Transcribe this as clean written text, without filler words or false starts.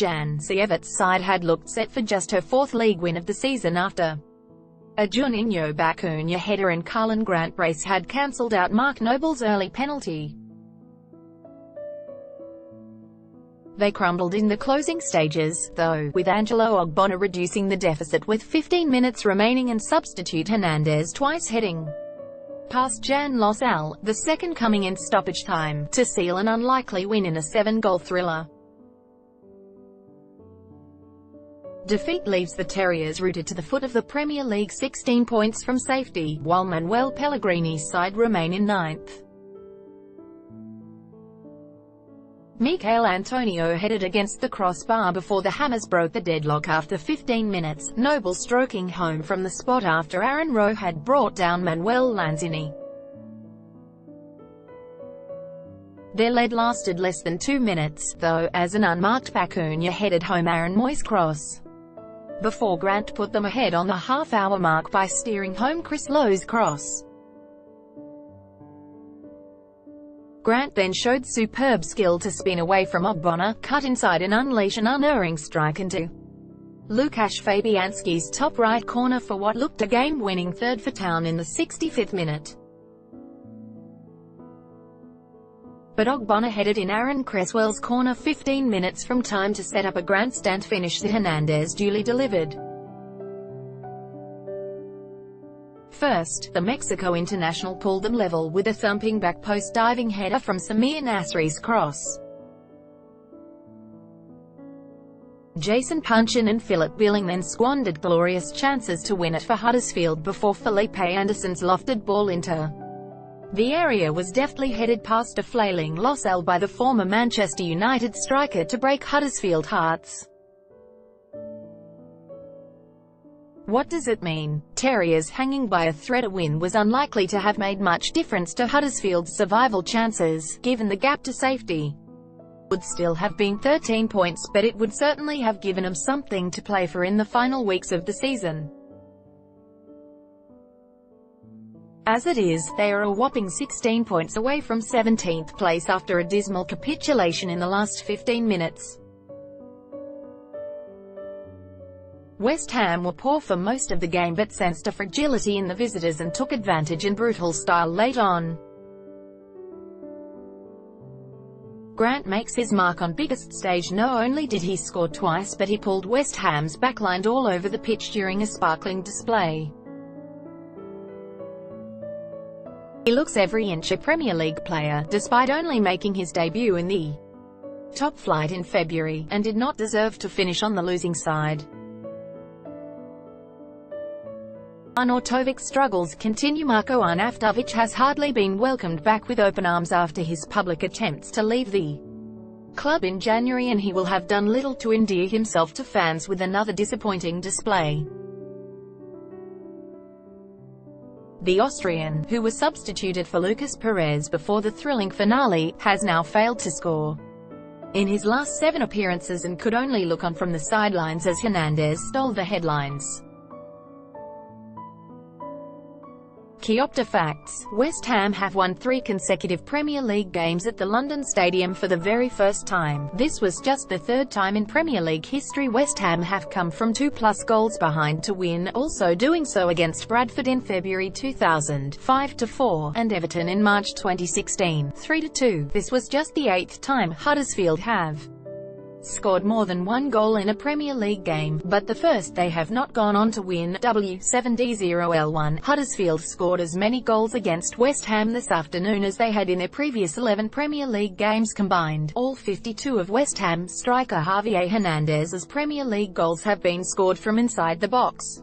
Jan. Sievert's side had looked set for just her fourth league win of the season after a Juninho Bacuna header and Karlan Grant brace had cancelled out Mark Noble's early penalty. They crumbled in the closing stages, though, with Angelo Ogbonna reducing the deficit with 15 minutes remaining and substitute Hernandez twice heading past Jan Losal, the second coming in stoppage time, to seal an unlikely win in a 7-goal thriller. Defeat leaves the Terriers rooted to the foot of the Premier League 16 points from safety, while Manuel Pellegrini's side remain in ninth. Michail Antonio headed against the crossbar before the Hammers broke the deadlock after 15 minutes, Noble stroking home from the spot after Aaron Rowe had brought down Manuel Lanzini. Their lead lasted less than 2 minutes, though, as an unmarked Bacuna headed home Aaron Mooy's cross, before Grant put them ahead on the half-hour mark by steering home Chris Lowe's cross. Grant then showed superb skill to spin away from Ogbonna, cut inside and unleash an unerring strike into Łukasz Fabianski's top right corner for what looked a game-winning third for Town in the 65th minute. But Ogbonna headed in Aaron Cresswell's corner 15 minutes from time to set up a grandstand finish that Hernandez duly delivered. First, the Mexico international pulled them level with a thumping back-post diving header from Samir Nasri's cross. Jason Punchin and Philip Billing then squandered glorious chances to win it for Huddersfield before Felipe Anderson's lofted ball into the area was deftly headed past a flailing Losal by the former Manchester United striker to break Huddersfield hearts. What does it mean? Terriers hanging by a thread. A win was unlikely to have made much difference to Huddersfield's survival chances, given the gap to safety would still have been 13 points, but it would certainly have given them something to play for in the final weeks of the season. As it is, they are a whopping 16 points away from 17th place after a dismal capitulation in the last 15 minutes. West Ham were poor for most of the game but sensed a fragility in the visitors and took advantage in brutal style late on. Grant makes his mark on biggest stage. Not only did he score twice but he pulled West Ham's backline all over the pitch during a sparkling display. He looks every inch a Premier League player, despite only making his debut in the top flight in February, and did not deserve to finish on the losing side. Arnautovic's struggles continue. Marko Arnautovic has hardly been welcomed back with open arms after his public attempts to leave the club in January, and he will have done little to endear himself to fans with another disappointing display. The Austrian, who was substituted for Lucas Perez before the thrilling finale, has now failed to score in his last 7 appearances and could only look on from the sidelines as Hernandez stole the headlines. Chiopta facts: West Ham have won 3 consecutive Premier League games at the London Stadium for the very first time. This was just the 3rd time in Premier League history West Ham have come from 2+ goals behind to win, also doing so against Bradford in February 2000, 5-4, and Everton in March 2016, 3-2. This was just the 8th time Huddersfield have scored more than 1 goal in a Premier League game, but the first they have not gone on to win. W7D0L1. Huddersfield scored as many goals against West Ham this afternoon as they had in their previous 11 Premier League games combined. All 52 of West Ham striker Javier Hernandez's Premier League goals have been scored from inside the box.